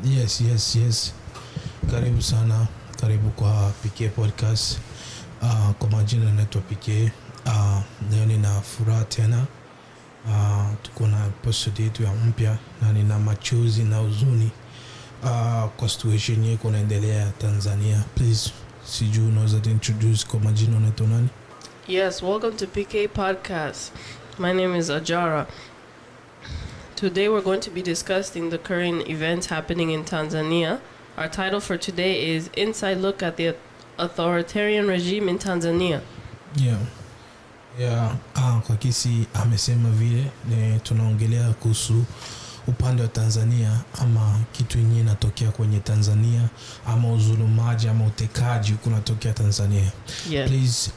Yes. Karibu sana, karibu kwa PK Podcast. Kwa majina naitwa PK. Leo nina furaha tena. Tuko na episode yetu ya mpya na nina machozi na huzuni kwa situation yetu inaendelea Tanzania. Please, sijui unaweza introduce kwa majina unaitwa nani? Yes, welcome to PK Podcast. My name is Ajara. Today we're going to be discussing the current events happening in Tanzania. Our title for today is Inside Look at the Authoritarian Regime in Tanzania. Kwa kisi amesema vile tunaongelea kuhusu upande wa Tanzania ama kitu yenyewe inatokea kwenye Tanzania ama uzulumaji ama utekaji kunatokea Tanzania. Yes. Please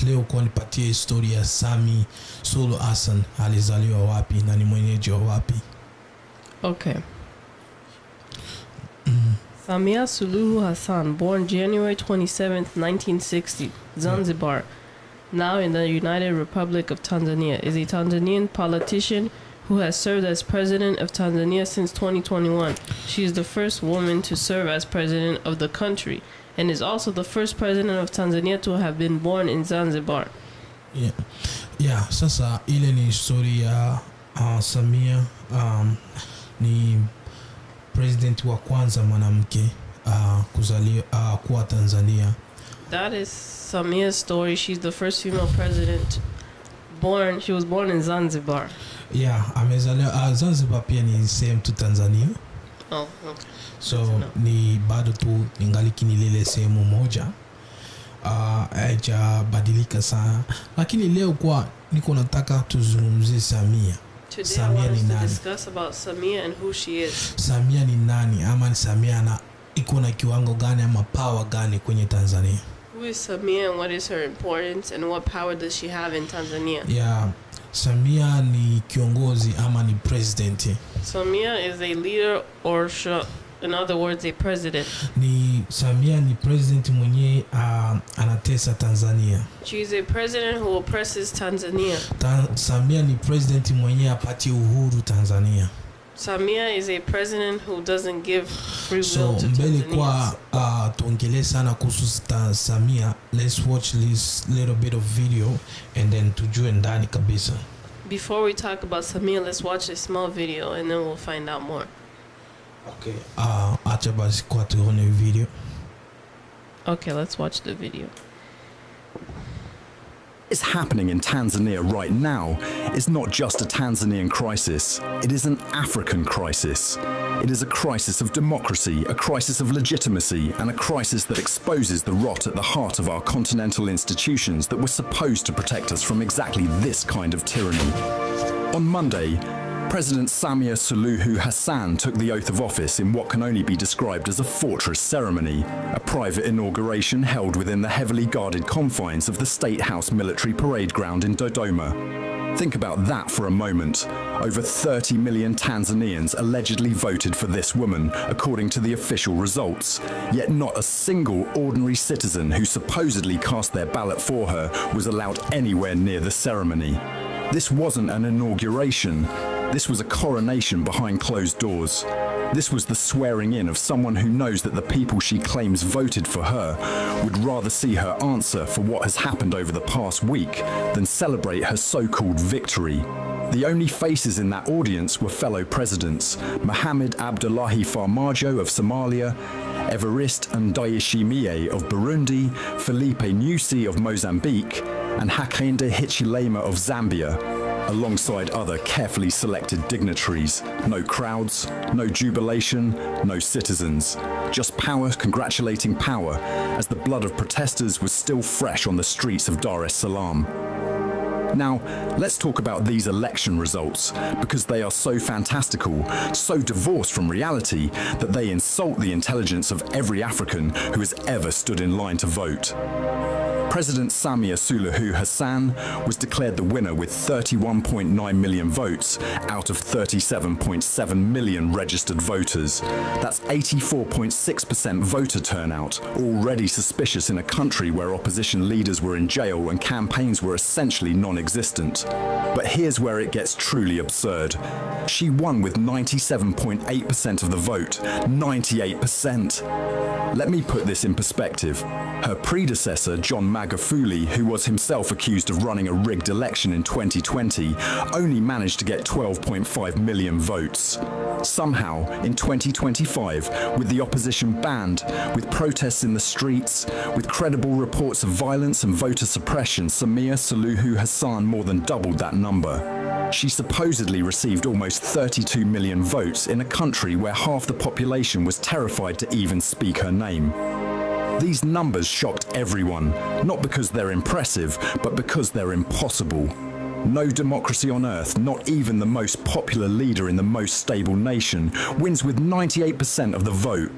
leo kwa nipatie historia ya Suluhu Hassan, alizaliwa wapi na ni mwenyeji wa wapi? Okay. Samia Suluhu Hassan, born January 27th, 1960, Zanzibar, now in the United Republic of Tanzania, is a Tanzanian politician who has served as president of Tanzania since 2021. She is the first woman to serve as president of the country and is also the first president of Tanzania to have been born in Zanzibar. Sasa ile ni historia ya Samia, ni president wa kwanza mwanamke kuzaliwa kuwa Tanzania. That is Samia's story. She's the first female president born. She was born in Zanzibar. Amezaliwa Zanzibar pia ni same to Tanzania. Oh, okay. So ni bado tu ningali ni lile sehemu moja. Haijabadilika sana. Lakini leo kwa niko nataka tuzungumzie Samia. Today Samia I want ni us to nani? discuss about Samia and who she is. Samia ni nani ama Samia na iko na kiwango gani ama power gani kwenye Tanzania? Who is Samia and what is her importance and what power does she have in Tanzania? Samia ni kiongozi ama ni president. Samia is a leader or in other words, a president. Samia ni president mwenye anatesa Tanzania. She is a president who oppresses Tanzania. Samia ni president mwenye apati uhuru Tanzania. Samia is a president who doesn't give free will to mbele Tanzanians. Kwa tuongele sana kuhusu Samia, let's watch this little bit of video and then tujue ndani kabisa. Before we talk about Samia, let's watch a small video and then we'll find out more. Okay. Acha basi kwa tuone video. Okay, let's watch the video. What's happening in Tanzania right now is not just a Tanzanian crisis, it is an African crisis. It is a crisis of democracy, a crisis of legitimacy, and a crisis that exposes the rot at the heart of our continental institutions that were supposed to protect us from exactly this kind of tyranny. On Monday, President Samia Suluhu Hassan took the oath of office in what can only be described as a fortress ceremony, a private inauguration held within the heavily guarded confines of the State House military parade ground in Dodoma. Think about that for a moment. Over 30 million Tanzanians allegedly voted for this woman, according to the official results. Yet not a single ordinary citizen who supposedly cast their ballot for her was allowed anywhere near the ceremony. This wasn't an inauguration. This was a coronation behind closed doors. This was the swearing in of someone who knows that the people she claims voted for her would rather see her answer for what has happened over the past week than celebrate her so-called victory. The only faces in that audience were fellow presidents, Mohamed Abdullahi Farmajo of Somalia, Evariste Ndayishimiye of Burundi, Filipe Nyusi of Mozambique, and Hakainde Hichilema of Zambia, alongside other carefully selected dignitaries. No crowds, no jubilation, no citizens. Just power congratulating power, as the blood of protesters was still fresh on the streets of Dar es Salaam. Now, let's talk about these election results, because they are so fantastical, so divorced from reality, that they insult the intelligence of every African who has ever stood in line to vote. President Samia Suluhu Hassan was declared the winner with 31.9 million votes out of 37.7 million registered voters. That's 84.6% voter turnout, already suspicious in a country where opposition leaders were in jail and campaigns were essentially non-existent. But here's where it gets truly absurd. She won with 97.8% of the vote. 98%! Let me put this in perspective. Her predecessor, John Magufuli, who was himself accused of running a rigged election in 2020, only managed to get 12.5 million votes. Somehow, in 2025, with the opposition banned, with protests in the streets, with credible reports of violence and voter suppression, Samia Suluhu Hassan more than doubled that number. She supposedly received almost 32 million votes in a country where half the population was terrified to even speak her name. These numbers shocked everyone, not because they're impressive, but because they're impossible. No democracy on earth, not even the most popular leader in the most stable nation, wins with 98% of the vote.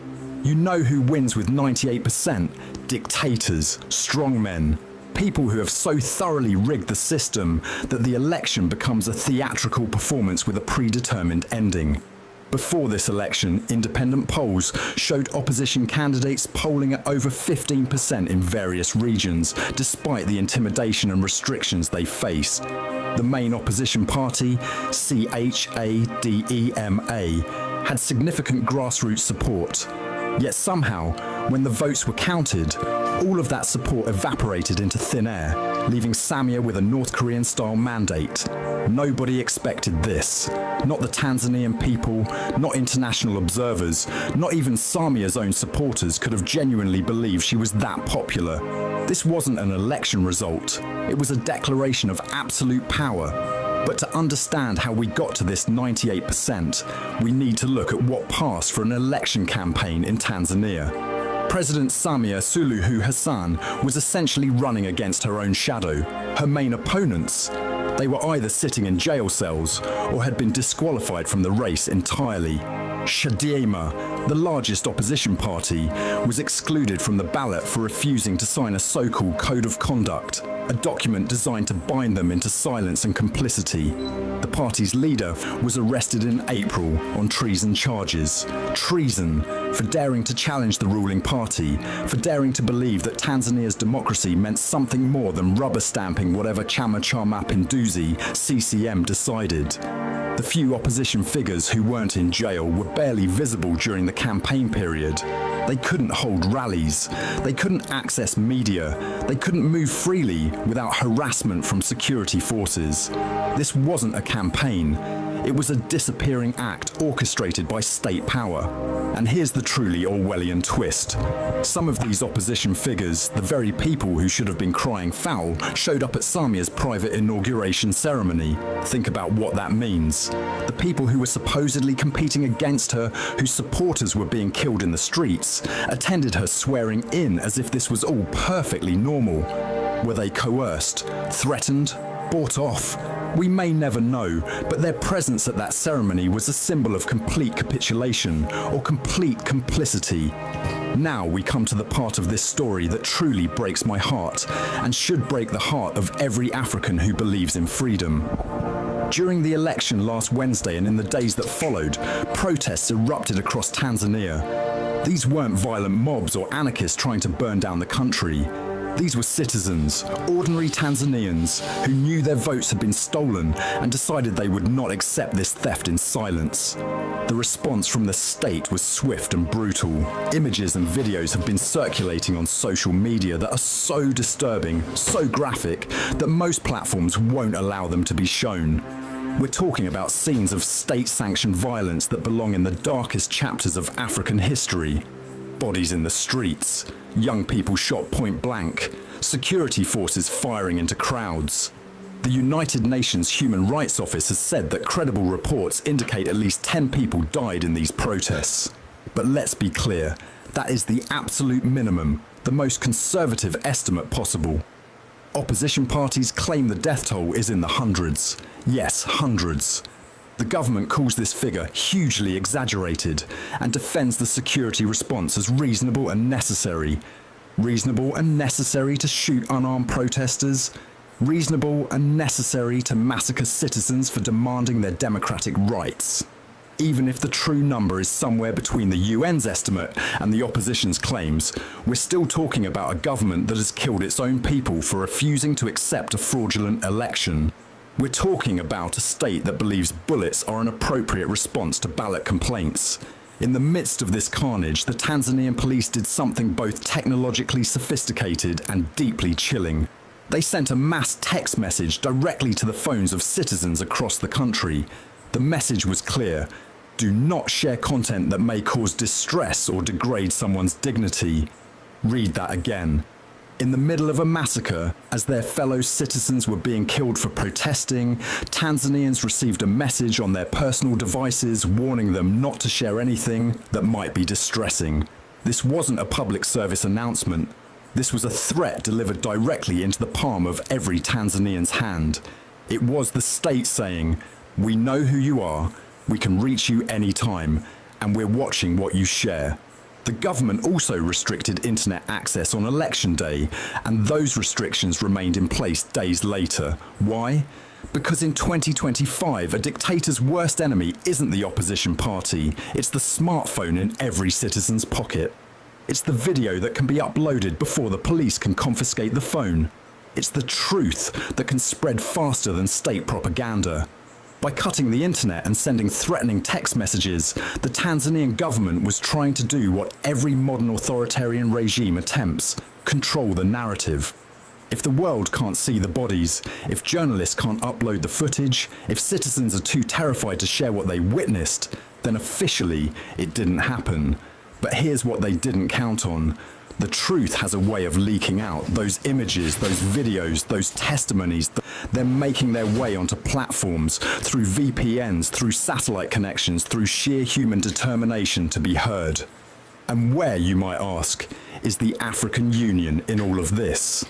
You know who wins with 98%? Dictators, strongmen. People who have so thoroughly rigged the system that the election becomes a theatrical performance with a predetermined ending. Before this election, independent polls showed opposition candidates polling at over 15% in various regions, despite the intimidation and restrictions they face. The main opposition party, CHADEMA, had significant grassroots support. Yet somehow, when the votes were counted, all of that support evaporated into thin air, leaving Samia with a North Korean-style mandate. Nobody expected this. Not the Tanzanian people, not international observers, not even Samia's own supporters could have genuinely believed she was that popular. This wasn't an election result. It was a declaration of absolute power. But to understand how we got to this 98%, we need to look at what passed for an election campaign in Tanzania. President Samia Suluhu Hassan was essentially running against her own shadow. Her main opponents, they were either sitting in jail cells or had been disqualified from the race entirely. Chadema, the largest opposition party, was excluded from the ballot for refusing to sign a so-called Code of Conduct, a document designed to bind them into silence and complicity. The party's leader was arrested in April on treason charges. Treason for daring to challenge the ruling party, for daring to believe that Tanzania's democracy meant something more than rubber stamping whatever Chama cha Mapinduzi, CCM, decided. The few opposition figures who weren't in jail were barely visible during the campaign period. They couldn't hold rallies. They couldn't access media. They couldn't move freely without harassment from security forces. This wasn't a campaign. It was a disappearing act orchestrated by state power. And here's the truly Orwellian twist. Some of these opposition figures, the very people who should have been crying foul, showed up at Samia's private inauguration ceremony. Think about what that means. The people who were supposedly competing against her, whose supporters were being killed in the streets, attended her swearing in as if this was all perfectly normal. Were they coerced, threatened, bought off? We may never know, but their presence at that ceremony was a symbol of complete capitulation or complete complicity. Now we come to the part of this story that truly breaks my heart and should break the heart of every African who believes in freedom. During the election last Wednesday and in the days that followed, protests erupted across Tanzania. These weren't violent mobs or anarchists trying to burn down the country. These were citizens, ordinary Tanzanians, who knew their votes had been stolen and decided they would not accept this theft in silence. The response from the state was swift and brutal. Images and videos have been circulating on social media that are so disturbing, so graphic, that most platforms won't allow them to be shown. We're talking about scenes of state-sanctioned violence that belong in the darkest chapters of African history. Bodies in the streets, young people shot point blank, security forces firing into crowds. The United Nations Human Rights Office has said that credible reports indicate at least 10 people died in these protests. But let's be clear, that is the absolute minimum, the most conservative estimate possible. Opposition parties claim the death toll is in the hundreds. Yes, hundreds. The government calls this figure hugely exaggerated and defends the security response as reasonable and necessary. Reasonable and necessary to shoot unarmed protesters. Reasonable and necessary to massacre citizens for demanding their democratic rights. Even if the true number is somewhere between the UN's estimate and the opposition's claims, we're still talking about a government that has killed its own people for refusing to accept a fraudulent election. We're talking about a state that believes bullets are an appropriate response to ballot complaints. In the midst of this carnage, the Tanzanian police did something both technologically sophisticated and deeply chilling. They sent a mass text message directly to the phones of citizens across the country. The message was clear: do not share content that may cause distress or degrade someone's dignity. Read that again. In the middle of a massacre, as their fellow citizens were being killed for protesting, Tanzanians received a message on their personal devices warning them not to share anything that might be distressing. This wasn't a public service announcement. This was a threat delivered directly into the palm of every Tanzanian's hand. It was the state saying, "We know who you are, we can reach you anytime, and we're watching what you share." The government also restricted internet access on election day, and those restrictions remained in place days later. Why? Because in 2025, a dictator's worst enemy isn't the opposition party, it's the smartphone in every citizen's pocket. It's the video that can be uploaded before the police can confiscate the phone. It's the truth that can spread faster than state propaganda. By cutting the internet and sending threatening text messages, the Tanzanian government was trying to do what every modern authoritarian regime attempts: control the narrative. If the world can't see the bodies, if journalists can't upload the footage, if citizens are too terrified to share what they witnessed, then officially it didn't happen. But here's what they didn't count on. The truth has a way of leaking out. Those images, those videos, those testimonies, they're making their way onto platforms, through VPNs, through satellite connections, through sheer human determination to be heard. And where, you might ask, is the African Union in all of this?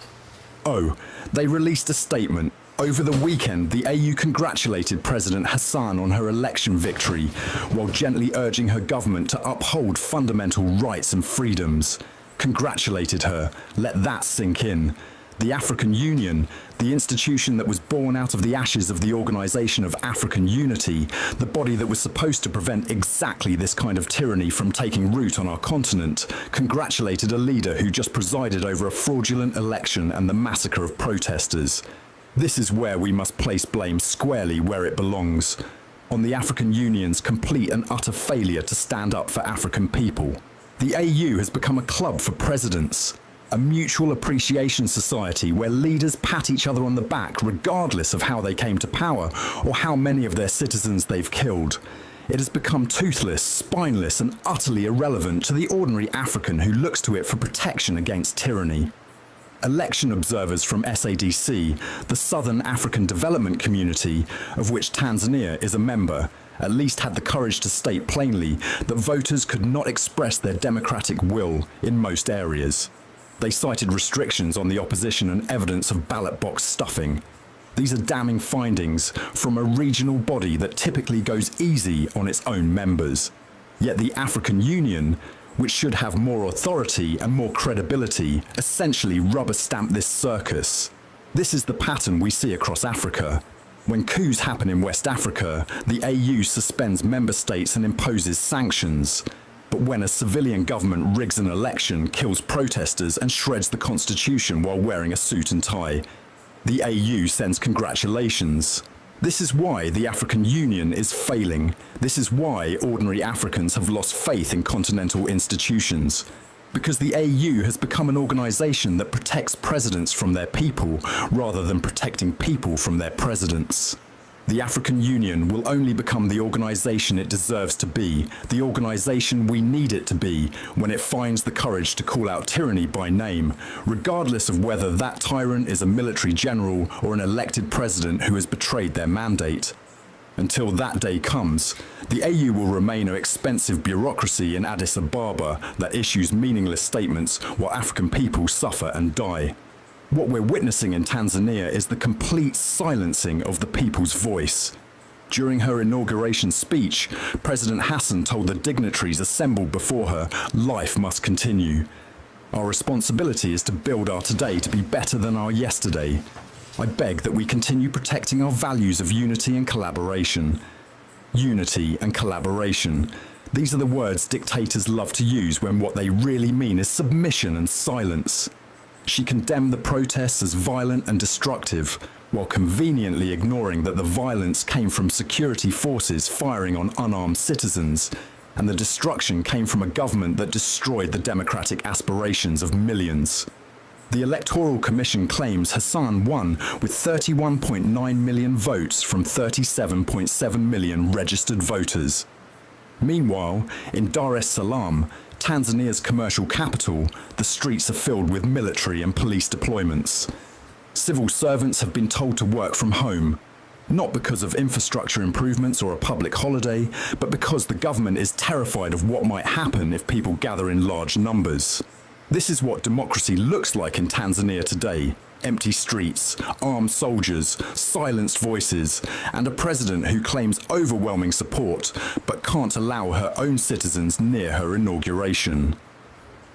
Oh, they released a statement. Over the weekend, the AU congratulated President Hassan on her election victory, while gently urging her government to uphold fundamental rights and freedoms. Congratulated her. Let that sink in. The African Union, the institution that was born out of the ashes of the Organization of African Unity, the body that was supposed to prevent exactly this kind of tyranny from taking root on our continent, congratulated a leader who just presided over a fraudulent election and the massacre of protesters. This is where we must place blame squarely where it belongs, on the African Union's complete and utter failure to stand up for African people. The AU has become a club for presidents, a mutual appreciation society where leaders pat each other on the back regardless of how they came to power or how many of their citizens they've killed. It has become toothless, spineless, and utterly irrelevant to the ordinary African who looks to it for protection against tyranny. Election observers from SADC, the Southern African Development Community, of which Tanzania is a member, at least had the courage to state plainly that voters could not express their democratic will in most areas. They cited restrictions on the opposition and evidence of ballot box stuffing. These are damning findings from a regional body that typically goes easy on its own members. Yet the African Union, which should have more authority and more credibility, essentially rubber-stamp this circus. This is the pattern we see across Africa. When coups happen in West Africa, the AU suspends member states and imposes sanctions. But when a civilian government rigs an election, kills protesters, and shreds the constitution while wearing a suit and tie, the AU sends congratulations. This is why the African Union is failing. This is why ordinary Africans have lost faith in continental institutions. Because the AU has become an organization that protects presidents from their people, rather than protecting people from their presidents. The African Union will only become the organization it deserves to be, the organization we need it to be, when it finds the courage to call out tyranny by name, regardless of whether that tyrant is a military general or an elected president who has betrayed their mandate. Until that day comes, the AU will remain an expensive bureaucracy in Addis Ababa that issues meaningless statements while African people suffer and die. What we're witnessing in Tanzania is the complete silencing of the people's voice. During her inauguration speech, President Hassan told the dignitaries assembled before her, life must continue. Our responsibility is to build our today to be better than our yesterday. I beg that we continue protecting our values of unity and collaboration. Unity and collaboration. These are the words dictators love to use when what they really mean is submission and silence. She condemned the protests as violent and destructive, while conveniently ignoring that the violence came from security forces firing on unarmed citizens, and the destruction came from a government that destroyed the democratic aspirations of millions. The Electoral Commission claims Hassan won with 31.9 million votes from 37.7 million registered voters. Meanwhile, in Dar es Salaam, Tanzania's commercial capital, the streets are filled with military and police deployments. Civil servants have been told to work from home, not because of infrastructure improvements or a public holiday, but because the government is terrified of what might happen if people gather in large numbers. This is what democracy looks like in Tanzania today. Empty streets, armed soldiers, silenced voices, and a president who claims overwhelming support but can't allow her own citizens near her inauguration.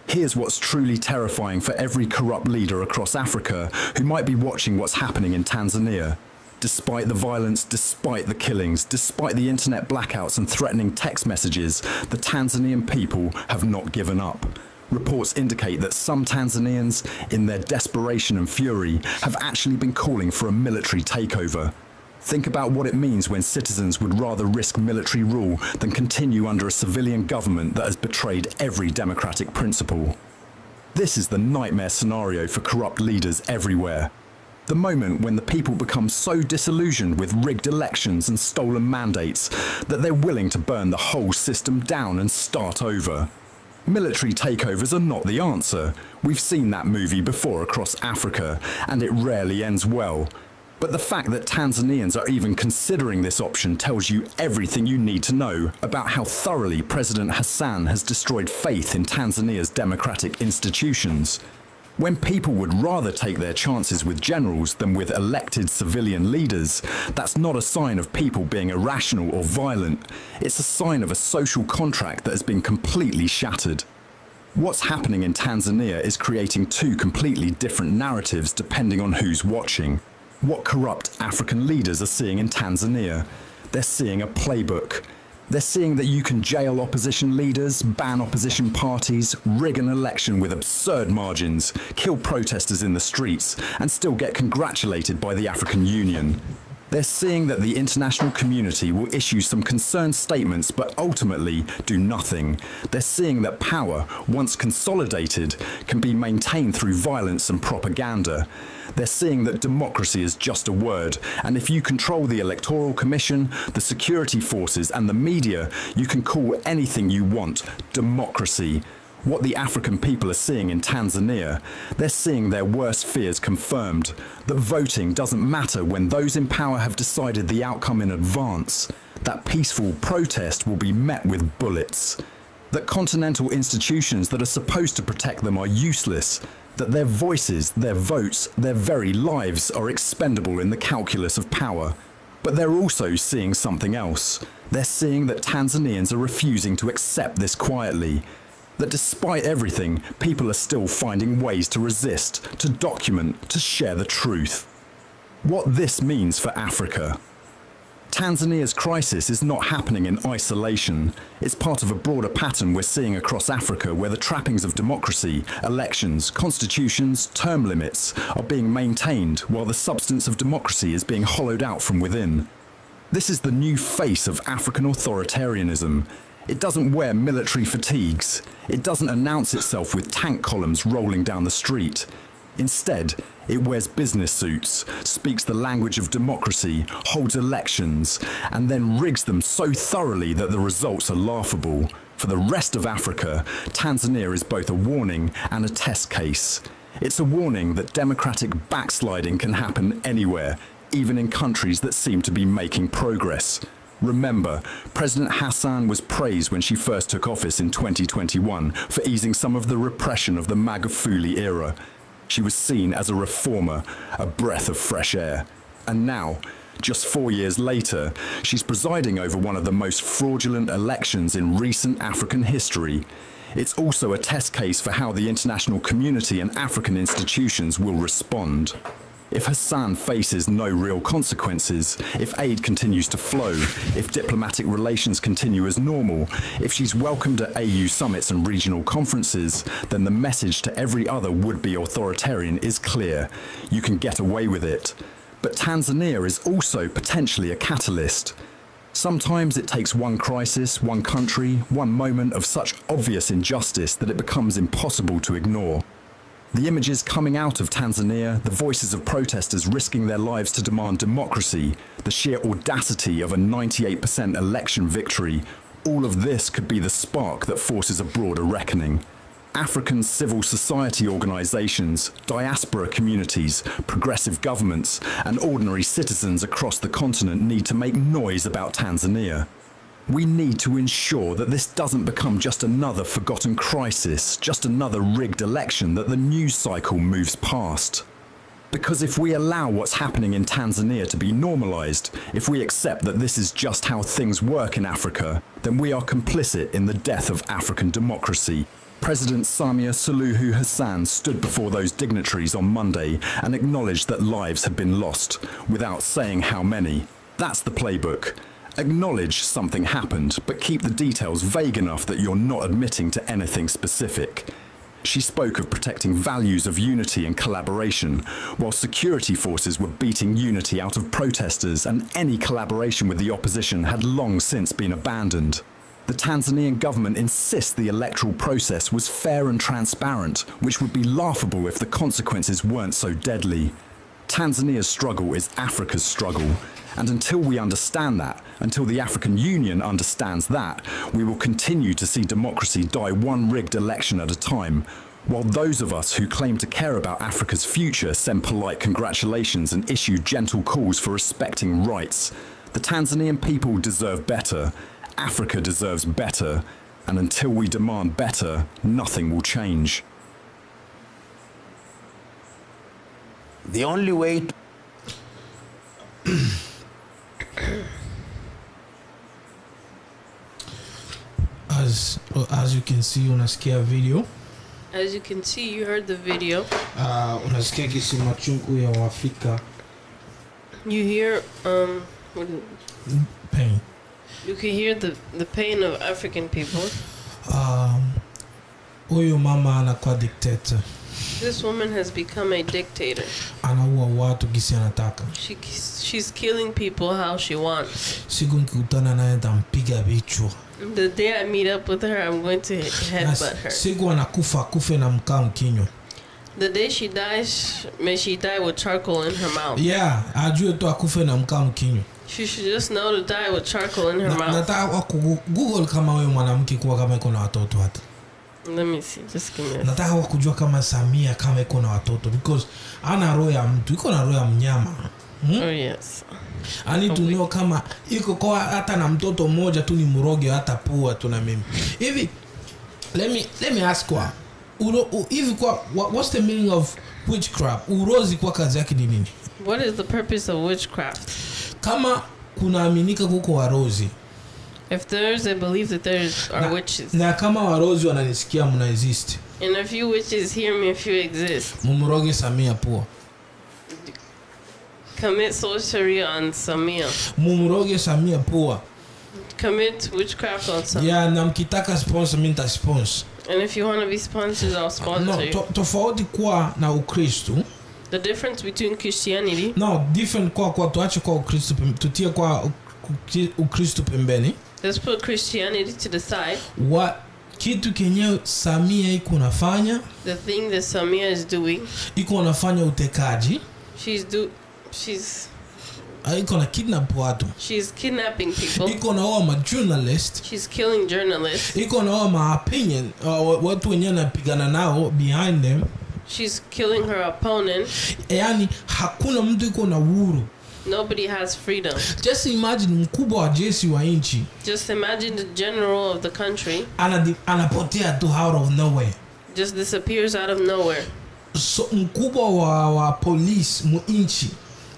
Here's what's truly terrifying for every corrupt leader across Africa who might be watching what's happening in Tanzania. Despite the violence, despite the killings, despite the internet blackouts and threatening text messages, the Tanzanian people have not given up. Reports indicate that some Tanzanians, in their desperation and fury, have actually been calling for a military takeover. Think about what it means when citizens would rather risk military rule than continue under a civilian government that has betrayed every democratic principle. This is the nightmare scenario for corrupt leaders everywhere. The moment when the people become so disillusioned with rigged elections and stolen mandates that they're willing to burn the whole system down and start over. Military takeovers are not the answer. We've seen that movie before across Africa, and it rarely ends well. But the fact that Tanzanians are even considering this option tells you everything you need to know about how thoroughly President Hassan has destroyed faith in Tanzania's democratic institutions. When people would rather take their chances with generals than with elected civilian leaders, that's not a sign of people being irrational or violent. It's a sign of a social contract that has been completely shattered. What's happening in Tanzania is creating two completely different narratives depending on who's watching. What corrupt African leaders are seeing in Tanzania? They're seeing a playbook. They're seeing that you can jail opposition leaders, ban opposition parties, rig an election with absurd margins, kill protesters in the streets, and still get congratulated by the African Union. They're seeing that the international community will issue some concerned statements but ultimately do nothing. They're seeing that power, once consolidated, can be maintained through violence and propaganda. They're seeing that democracy is just a word, and if you control the Electoral Commission, the security forces and the media, you can call anything you want democracy. What the African people are seeing in Tanzania, they're seeing their worst fears confirmed, that voting doesn't matter when those in power have decided the outcome in advance, that peaceful protest will be met with bullets, that continental institutions that are supposed to protect them are useless, that their voices, their votes, their very lives are expendable in the calculus of power. But they're also seeing something else. They're seeing that Tanzanians are refusing to accept this quietly. That despite everything, people are still finding ways to resist, to document, to share the truth. What this means for Africa. Tanzania's crisis is not happening in isolation. It's part of a broader pattern we're seeing across Africa where the trappings of democracy, elections, constitutions, term limits are being maintained while the substance of democracy is being hollowed out from within. This is the new face of African authoritarianism. It doesn't wear military fatigues. It doesn't announce itself with tank columns rolling down the street. Instead, it wears business suits, speaks the language of democracy, holds elections, and then rigs them so thoroughly that the results are laughable. For the rest of Africa, Tanzania is both a warning and a test case. It's a warning that democratic backsliding can happen anywhere, even in countries that seem to be making progress. Remember, President Hassan was praised when she first took office in 2021 for easing some of the repression of the Magufuli era. She was seen as a reformer, a breath of fresh air. And now, just 4 years later, she's presiding over one of the most fraudulent elections in recent African history. It's also a test case for how the international community and African institutions will respond. If Hassan faces no real consequences, if aid continues to flow, if diplomatic relations continue as normal, if she's welcomed at AU summits and regional conferences, then the message to every other would-be authoritarian is clear. You can get away with it. But Tanzania is also potentially a catalyst. Sometimes it takes one crisis, one country, one moment of such obvious injustice that it becomes impossible to ignore. The images coming out of Tanzania, the voices of protesters risking their lives to demand democracy, the sheer audacity of a 98% election victory, all of this could be the spark that forces a broader reckoning. African civil society organizations, diaspora communities, progressive governments, and ordinary citizens across the continent need to make noise about Tanzania. We need to ensure that this doesn't become just another forgotten crisis, just another rigged election that the news cycle moves past. Because if we allow what's happening in Tanzania to be normalized, if we accept that this is just how things work in Africa, then we are complicit in the death of African democracy. President Samia Suluhu Hassan stood before those dignitaries on Monday and acknowledged that lives had been lost, without saying how many. That's the playbook. Acknowledge something happened, but keep the details vague enough that you're not admitting to anything specific. She spoke of protecting values of unity and collaboration, while security forces were beating unity out of protesters, and any collaboration with the opposition had long since been abandoned. The Tanzanian government insists the electoral process was fair and transparent, which would be laughable if the consequences weren't so deadly. Tanzania's struggle is Africa's struggle, and until we understand that, until the African Union understands that, we will continue to see democracy die one rigged election at a time, while those of us who claim to care about Africa's future send polite congratulations and issue gentle calls for respecting rights. The Tanzanian people deserve better, Africa deserves better, and until we demand better, nothing will change. The only way to as you can see, unasikia video. As you can see, you heard the video. Unasikia kisi machungu ya Waafrika. You hear Pain. you can hear the pain of African people. Huyu mama anakuwa dictator. This woman has become a dictator. Anaua watu gisi anataka. She's killing people how she wants. Siku nikikutana naye nitampiga vichwa. The day I meet up with her, I'm going to headbutt her. Siku anakufa akufe na mkaa mkinywa. The day she dies, may she die with charcoal in her mouth. Yeah, ajue tu akufe na mkaa mkinywa. She should just know to die with charcoal in her mouth. Nataka Google kama wewe mwanamke kuwa kama iko na watoto hata. Let me see, just give me a nataka kujua kama Samia kama iko na watoto, because ana roho ya mtu, iko na roho ya mnyama. Oh yes. I need to know kama iko kwa hata na mtoto mmoja tu ni mroge hata pua tu na mimi. Hivi let me ask kwa hivi kwa what's the meaning of witchcraft? Urozi kwa kazi yake ni nini? What is the purpose of witchcraft? Kama kunaaminika kuko warozi. If there's a belief that there are witches. Na kama warozi wananisikia mna exist. And if you witches hear me, if you exist. Mumroge Samia pua. Commit sorcery on Samia. Mumroge Samia pua. Commit witchcraft on Samia. Yeah, na mkitaka sponsor mimi nita sponsor. And if you want to be sponsored, I'll sponsor you. Tofauti kwa na Ukristo. The difference between Christianity. No, different kwa tuache kwa Ukristo, tutie kwa Ukristo pembeni. Let's put Christianity to the side. What kitu kenye Samia iko nafanya? The thing that Samia is doing. Iko nafanya utekaji. Iko na kidnap watu. She's kidnapping people. Iko na wa journalist. She's killing journalists. Iko na wa opinion watu wenye napigana nao behind them. She's killing her opponent. Yani hakuna mtu iko na uhuru. Nobody has freedom. Just imagine mkubwa wa jeshi wa nchi. Just imagine the general of the country. Anapotea tu out of nowhere. Just disappears out of nowhere. So mkubwa wa police mu nchi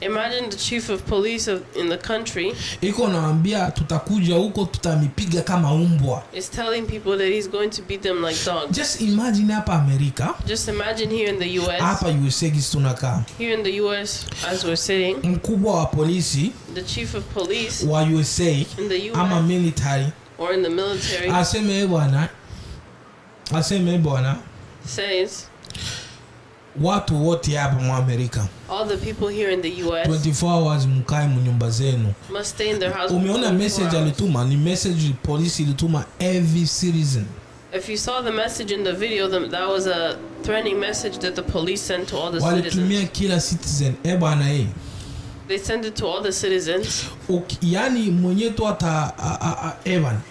Imagine the chief of police in the country iko naambia tutakuja huko tutamipiga kama umbwa. is telling people that he's going to beat them like dogs. Just imagine hapa Amerika. Just imagine here in the US. Hapa USA tunakaa. Here in the US, as we're sitting, mkubwa wa polisi, the chief of police wa USA in the US, ama military, or in the military, aseme bwana says watu wote hapa mu Amerika, all the people here in the US 24 hours mkae mnyumba zenu. must stay in their house. Umeona message alituma, ni message polisi ilituma every citizen. If you saw the message in the video, that was a threatening message that the police sent to all the walitumia citizens. kila citizen. Bwana They sent it to all the citizens. Yani mwenye tu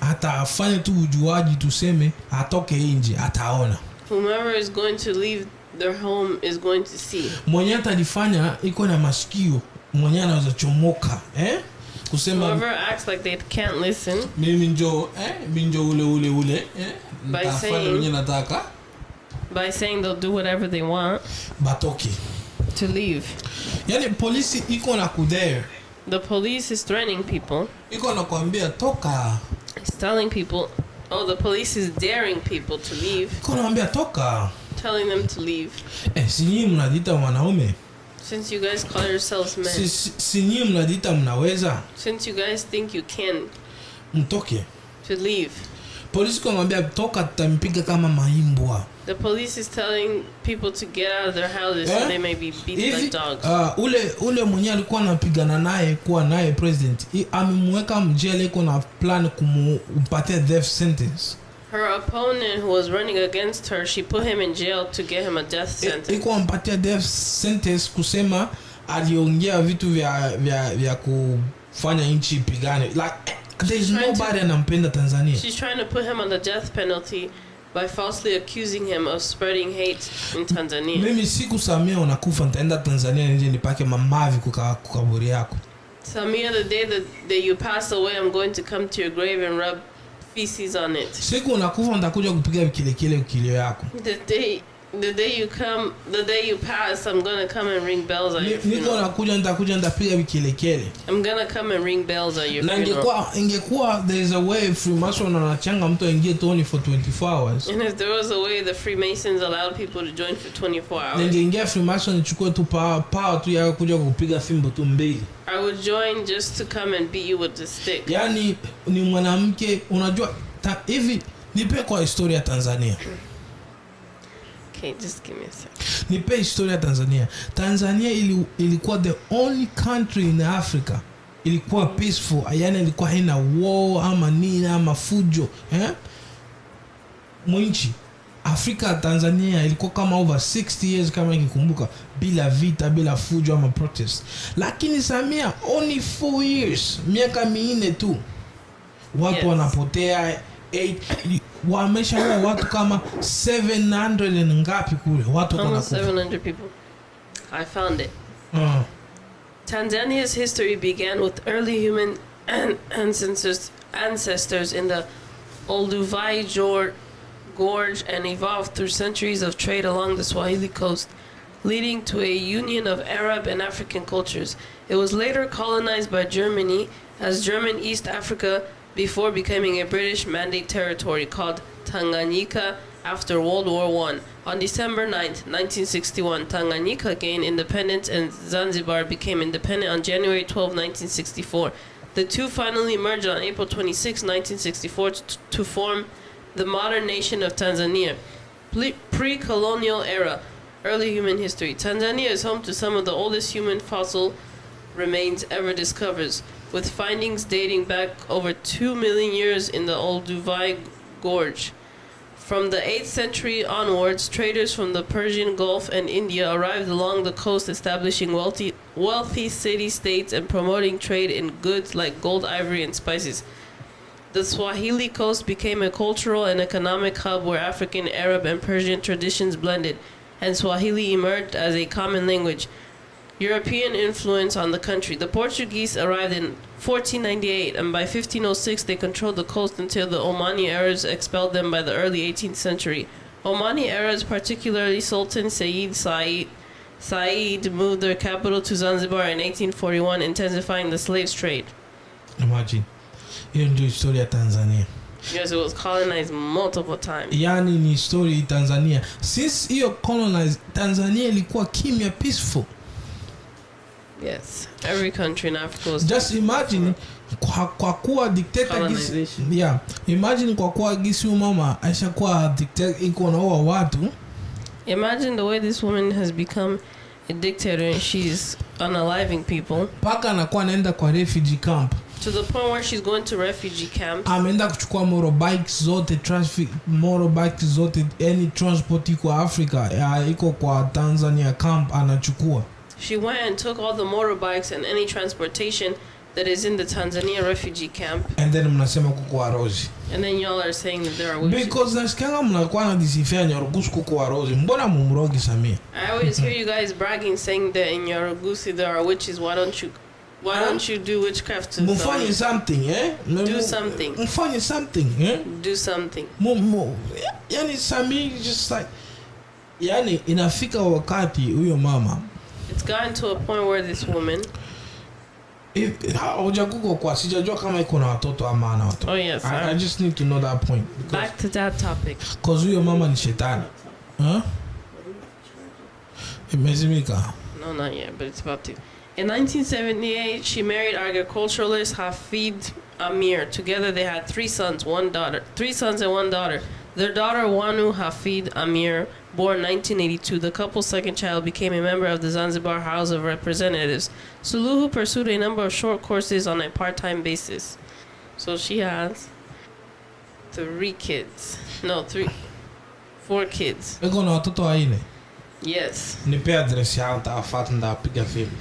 atafanya tu ujuaji, tuseme atoke nje, ataona. Whomever is going to leave their home is going to see. Mwenye atalifanya iko na masikio, mwenye anaweza chomoka kusema whoever acts like they can't listen, mimi njo ule by saying they'll do whatever they want, batoke to leave. Yani polisi iko na kudare. The police is threatening people. Iko na kuambia toka. It's telling people, oh, the police is daring people to leave. Iko na kuambia toka. Telling them to leave. Si nyinyi mnadita wanaume. Since you guys call yourselves men. Si nyinyi mnadita mnaweza. Since you guys think you can. Mtoke. To leave. Polisi iko naambia toka, tutampiga kama maimbwa. The police is telling people to get out of their houses so they may be beat like dogs. Ule mwenye alikuwa anapigana naye kuwa naye president, amemweka mjele, iko na plan kumpatia death sentence. Her opponent who was running against her, she put him in jail to get him a death sentence. Iko ampatia death sentence kusema aliongea vitu vya kufanya nchi pigane. Like there's nobody anampenda Tanzania. She's trying to put him on the death penalty by falsely accusing him of spreading hate in Tanzania. Mimi siku Samia unakufa, nitaenda Tanzania nije nipake mamavi kukaburi yako. Samia, the day that you pass away, I'm going to come to your grave and rub feces on it. Siku unakufa nitakuja kupiga kilio yako. The day you pass, I'm gonna come and ring bells on your funeral. Nitakuja nitapiga kilekele. I'm gonna come and ring bells on your funeral. Ingekuwa there is a way Freemason anachanga mtu aingie toni for 24 hours. And if there was a way the Freemasons allowed people to join for 24 hours. Ningeingia Freemason nichukue tu power tu ya kuja kupiga fimbo tu mbili. I would join just to come and beat you with the stick. Yani ni mwanamke, unajua hivi nipe kwa historia ya Tanzania. Okay, just give me a second. Nipe historia ya Tanzania. Tanzania ilikuwa the only country in Africa ilikuwa peaceful, yani ilikuwa haina war ama nini ama fujo, Mwinchi Afrika, Tanzania ilikuwa kama over 60 years kama nikikumbuka, bila vita, bila fujo ama protest. Lakini Samia only 4 years, miaka 4 tu watu wanapotea. Wameshaua watu kama 700 and ngapi kule, watu almost 700 people. I found it. Tanzania's history began with early human ancestors in the Olduvai Gorge and evolved through centuries of trade along the Swahili coast, leading to a union of Arab and African cultures. It was later colonized by Germany as German East Africa before becoming a British Mandate territory called Tanganyika after World War I. On December 9, 1961, Tanganyika gained independence and Zanzibar became independent on January 12, 1964. The two finally merged on April 26, 1964 to form the modern nation of Tanzania. Pre-colonial era, early human history. Tanzania is home to some of the oldest human fossil remains ever discovered, with findings dating back over 2 million years in the Olduvai Gorge. From the 8th century onwards, traders from the Persian Gulf and India arrived along the coast, establishing wealthy city-states and promoting trade in goods like gold, ivory, and spices. The Swahili coast became a cultural and economic hub where African, Arab, and Persian traditions blended, and Swahili emerged as a common language. European influence on the country. The Portuguese arrived in 1498, and by 1506 they controlled the coast until the Omani Arabs expelled them by the early 18th century. Omani Arabs, particularly Sultan Sayyid Said moved their capital to Zanzibar in 1841, intensifying the slave trade. Imagine. Hiyo ndio historia ya Tanzania. Yes, it was colonized multiple times. Yani ni story Tanzania. Since hiyo colonized, Tanzania ilikuwa kimya, peaceful. Yes, every country in Africa was just imagine kwa kuwa dictator gisi, yeah, imagine kwa kuwa gisi mama aishakuwa dictator iko naoa watu. Imagine the way this woman has become a dictator and she's unaliving people. Paka anakuwa anaenda kwa refugee camp. To the point where she's going to refugee camps. Ameenda kuchukua motorbikes zote, motorbikes zote, any transport iko Africa, iko kwa Tanzania camp anachukua. She went and took all the motorbikes and any transportation that is in the Tanzania refugee camp. And then mnasema kuko warozi. And then y'all are saying that there are witches. Because nasikianga mnakuwa na disifia Nyarugusu kuko warozi. Mbona mumrogi Samia? I always hear you guys bragging saying that in Nyarugusu there are witches. Why don't you do witchcraft to mfanye something, eh? Do something. Mfanye something, eh? Do something. Yani Samia just like, yani inafika wakati huyo mama. It's gotten to a point where this woman. Hujakuko kwa sijajua kama iko na watoto ama ana watoto. Oh yes. I just need to know that point. Back to that topic. Cause huyo mama ni shetani. Huh? Imezimika. No, not yet, but it's about to. In 1978, she married agriculturalist Hafid Amir. Together, they had 3 sons, 1 daughter. 3 sons and 1 daughter. Their daughter, Wanu Hafid Amir, born 1982. The couple's second child became a member of the Zanzibar House of Representatives. Suluhu pursued a number of short courses on a part-time basis. So she has 3 kids. No, 4 kids. Eko na watoto waine. Yes. Nipe address yao nitafata ndapiga film.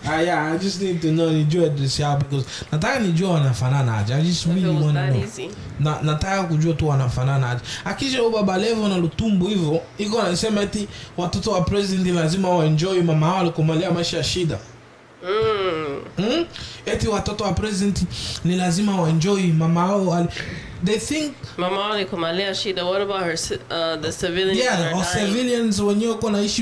Yeah, I just need to know nijue address yao because nataka nijue wanafanana aje. I just really want to know. Nataka kujua tu wanafanana aje. Akisha Baba Levo na Lutumbu hivyo, iko anasema eti watoto wa president lazima waenjoy mama wao alikomalia maisha ya shida. Eti watoto wa president ni lazima waenjoy mama wao. They think mama wao alikomalia shida. What about her the civilians? Yeah, or civilians wenyewe wako naishi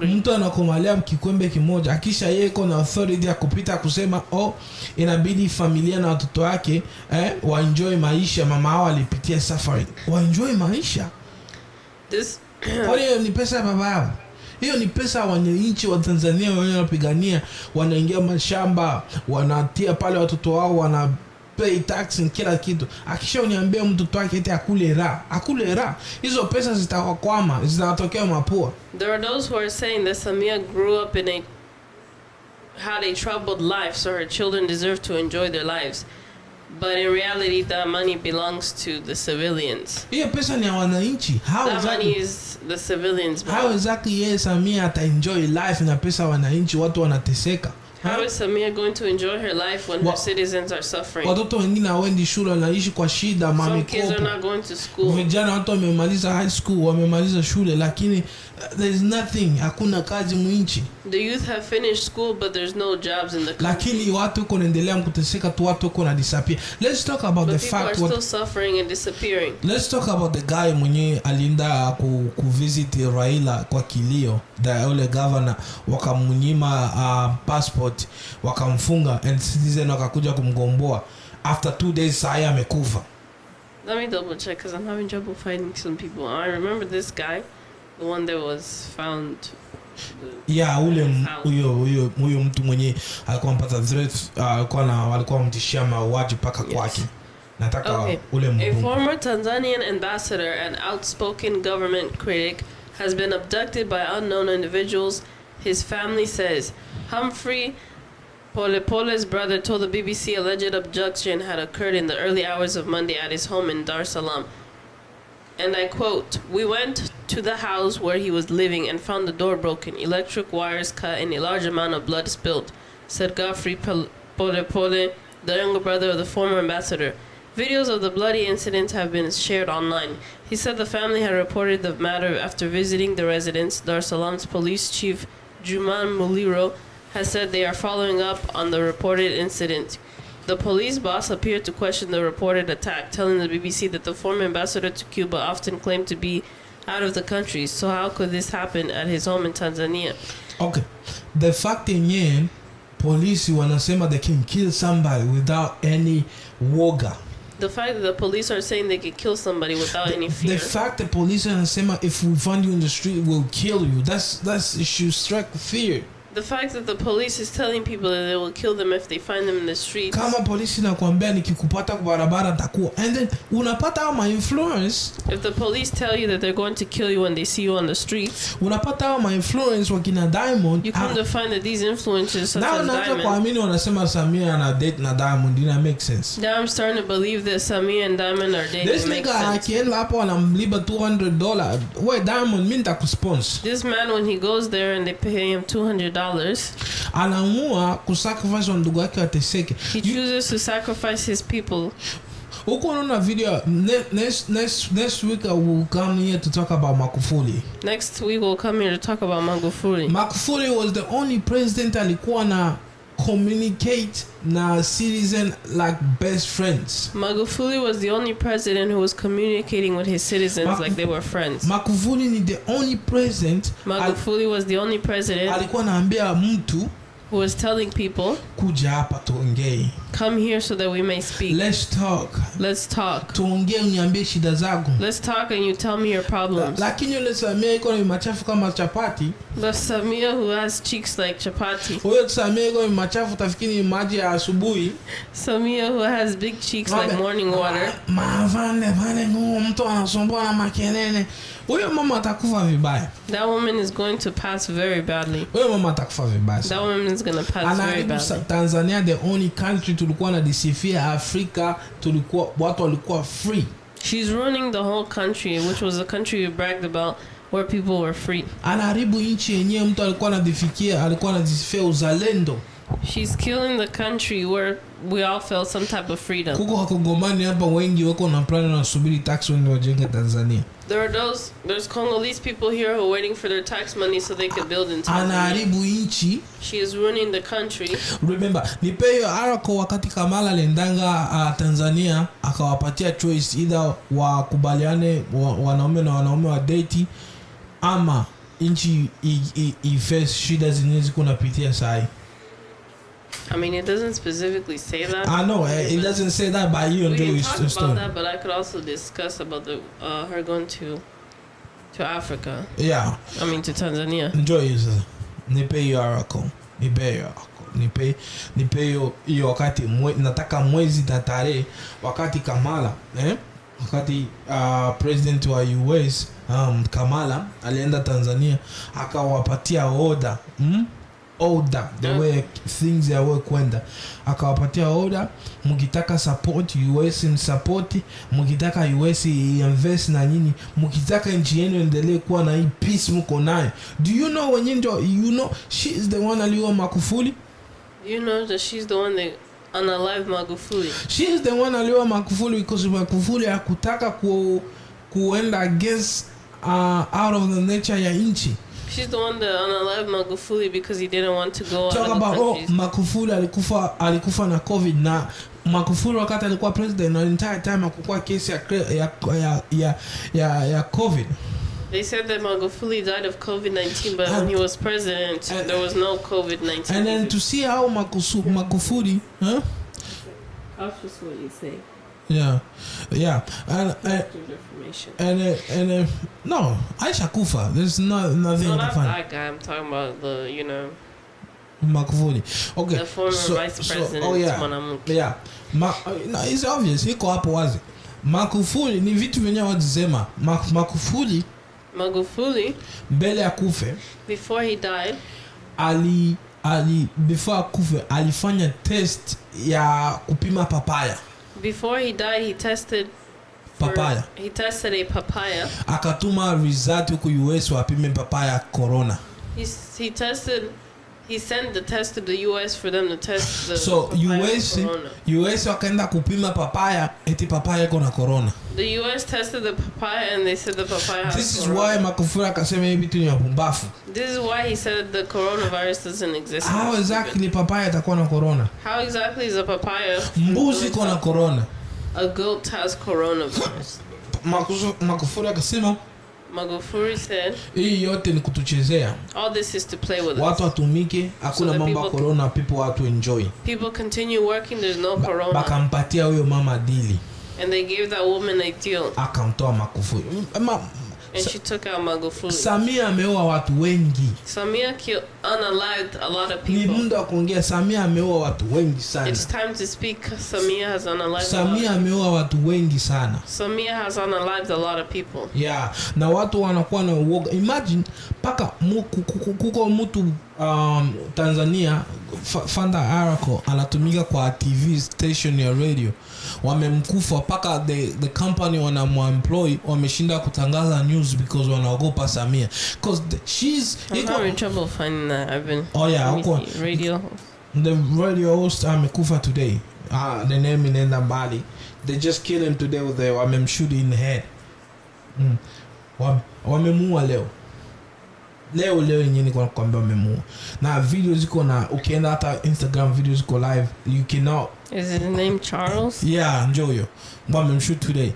mtu anakomalia kikwembe kimoja akisha yeye iko na authority ya kupita kusema inabidi familia na watoto wake waenjoy maisha mama wao alipitia suffering. Waenjoy maisha. Kwa hiyo ni pesa ya baba yao. Hiyo ni pesa wananchi wa Tanzania wanapigania, wanaingia mashamba, wanatia pale watoto wao, wana pay tax and kila kitu. Akisha uniambia mtoto wake eti akule raha. Hizo pesa zitakwama, zitatokea mapua. There are those who are saying that Samia grew up in had a troubled life, so her children deserve to enjoy their lives. But in reality, that money belongs to the civilians. Hiyo pesa ni ya wananchi. That money is the civilians. How exactly yes Samia ata enjoy life na pesa wananchi, watu wanateseka? How is Samia going to enjoy her life when her citizens are suffering? Watoto wengine hawaendi shule, wanaishi kwa shida, some kids are not going to school. Vijana watu wamemaliza high school, wamemaliza shule, lakini there is nothing, hakuna kazi mwinchi. The youth have finished school but there's no jobs in the country. Lakini watu wako naendelea kuteseka tu, watu wako na disappear. Let's talk about the fact people are still suffering and disappearing. Let's talk about the guy mwenye alienda kuvisit Raila kwa kilio, the ole governor, wakamunyima passport, wakamfunga and citizen wakakuja kumgomboa. After 2 days saya amekufa. Let me double check because I'm having trouble finding some people. I remember this guy, the one that was found. Yeah, huyo mtu mwenye alikuwa mpata threat, walikuwa mtishia mauaji paka kwake. Nataka ule a former Tanzanian ambassador and outspoken government critic has been abducted by unknown individuals, his family says. Humphrey Polepole's brother told the BBC alleged abduction had occurred in the early hours of Monday at his home in Dar es Salaam. And I quote, "We went to the house where he was living and found the door broken, electric wires cut, and a large amount of blood spilled," said Godfrey Polepole, the younger brother of the former ambassador. Videos of the bloody incident have been shared online. He said the family had reported the matter after visiting the residence. Dar es Salaam's police chief, Juman Muliro, has said they are following up on the reported incident. The police boss appeared to question the reported attack, telling the BBC that the former ambassador to Cuba often claimed to be out of the country. So how could this happen at his home in Tanzania? Okay, the fact yenyewe polisi wanasema they can kill somebody without any woga. The fact that the police are saying they could kill somebody without any fear. The fact that police wanasema if we find you in the street we'll kill you. That's it should strike fear. The fact that the police is telling people that they will kill them if they find them in the streets. Kama polisi nakwambia nikikupata kwa barabara nitakuwa, and then unapata ma influence. If the police tell you that they're going to kill you when they see you on the streets, unapata ma influence wakina Diamond. You come to find that these influences such as Diamond. Kuamini wanasema Samia ana date na Diamond, ina make sense. Now I'm starting to believe that Samia and Diamond are dating. This nigga akienda hapo anamlipa $200. Wait, Diamond mimi nitakusponsor. This man, when he goes there and they pay him $200, anaamua kusacrifice ndugu yake ateseke. He chooses to sacrifice his people. Uko unaona video next week I will come here to talk about Magufuli. Next week we'll come here to talk about Magufuli. Magufuli was the only president alikuwa na communicate na citizen like best friends. Magufuli was the only president who was communicating with his citizens like they were friends. Magufuli ni the only president. Magufuli was the only president alikuwa anaambia mtu who was telling people, kuja hapa tuongee. Come here so that we may speak. Let's talk. Tuongee uniambie shida zako. Let's talk and you tell me your problems. Lakini yule Samia iko na machafu kama chapati. The Samia who has cheeks like chapati. Huyo Samia iko na machafu tafikiri maji ya asubuhi. Samia who has big cheeks like morning water. Mavande pale mtu anasumbua na makelele. Huyo mama atakufa vibaya. That woman is going to pass very badly. Huyo mama atakufa vibaya. That woman is going to pass very badly. Tanzania the only country tulikuwa na disifia Afrika, tulikuwa watu walikuwa free. She's ruining the whole country, which was a country we bragged about where people were free. Anaharibu nchi yenyewe, mtu alikuwa anadisifia uzalendo. She's killing the country where we all felt some type of freedom. Kuko wakongomani hapa wengi wako na plan na subiri tax when wajenge Tanzania. There's Congolese people here who are waiting for their tax money so they can build in Tanzania. Anaharibu nchi. She is ruining the country. Remember, nipe hiyo arako wakati Kamala aliendanga Tanzania akawapatia choice either wakubaliane wanaume na wanaume wa date ama nchi iface shida zenyewe kunapitia sai. I mean, it doesn't specifically say that. I know it doesn't say that, but you enjoy we can talk about that, but I could also discuss about her going to Africa. Yeah. I mean, to Tanzania. Enjoy yourself. Nipe hiyo arako. Nipe hiyo wakati nataka mwezi na tarehe wakati Kamala wakati president wa US Kamala alienda Tanzania akawapatia order the way things are kwenda, akawapatia order, mkitaka support US in support, mkitaka US invest na nini, mkitaka nchi yenu endelee kuwa na hii peace mko nayo. Do you know when you know she is the one aliwa Magufuli? You know that she's the one that unalive Magufuli. She is the one aliwa Magufuli because Magufuli hakutaka kuenda against out of the nature ya nchi. She's the one that unalived Magufuli because he didn't want to go talk out about countries. Magufuli alikufa na COVID, na Magufuli wakati alikuwa president na entire time hakukuwa kesi ya COVID. They said that Magufuli died of COVID-19, but when he was president, there was no COVID-19. And then to see how Magufuli, That's just what you say. Yeah. And no, Aisha Kufa. There's nothing to find. Not that guy. I'm talking about the Magufuli. Okay. The former vice president. Yeah. No, it's obvious. Iko hapo wazi. Magufuli ni vitu vyenyewe wazisema. Magufuli mbele ya kufe, before he died, before akufe alifanya test ya kupima papaya. Before he died, he tested papaya. He tested a papaya. Akatuma result huko US wapime papaya corona. He sent the test to the US for them to test the corona. US wakaenda kupima papaya, eti papaya iko na corona. The US tested the papaya and they said the papaya has This corona. Is why Magufuli akasema hivi vitu ni mapumbafu. This is why he said the coronavirus doesn't exist. How exactly papaya itakuwa na corona? How exactly is a papaya? Mbuzi iko na corona. A goat has coronavirus. Magufuli akasema Magufuli said, hii yote ni kutuchezea. all this is to play with Watu us. watumike, hakuna So mambo ya corona, people watu enjoy. People continue working, there's no corona. Bakampatia huyo mama dili. And they gave that woman a deal. Akamtoa Magufuli. And she took out Magufuli. Samia ameoa watu wengi. Samia unalived a lot of Ni people. muda wa kuongea. Samia ameoa watu wengi sana. It's time to speak. Samia has unalived Samia ameoa watu wengi sana. Samia has unalived a lot of people. Yeah, na watu wanakuwa na uoga. Imagine paka kuko mtu Tanzania Fanda Arako anatumika kwa TV station ya radio, wamemkufa paka the company wanamuemploy wameshinda kutangaza news because wanaogopa Samia, because she's I'm having trouble finding that. I've been radio. The radio host amekufa today. The name inaenda mbali. They just killed him today with the wamemshoot in the head. Wamemuua leo yenyewe kwa kwamba wamemuua. Na video ziko na ukienda hata Instagram video ziko live, you cannot. Is his name Charles? Yeah, njoo hiyo. Wamemshoot today.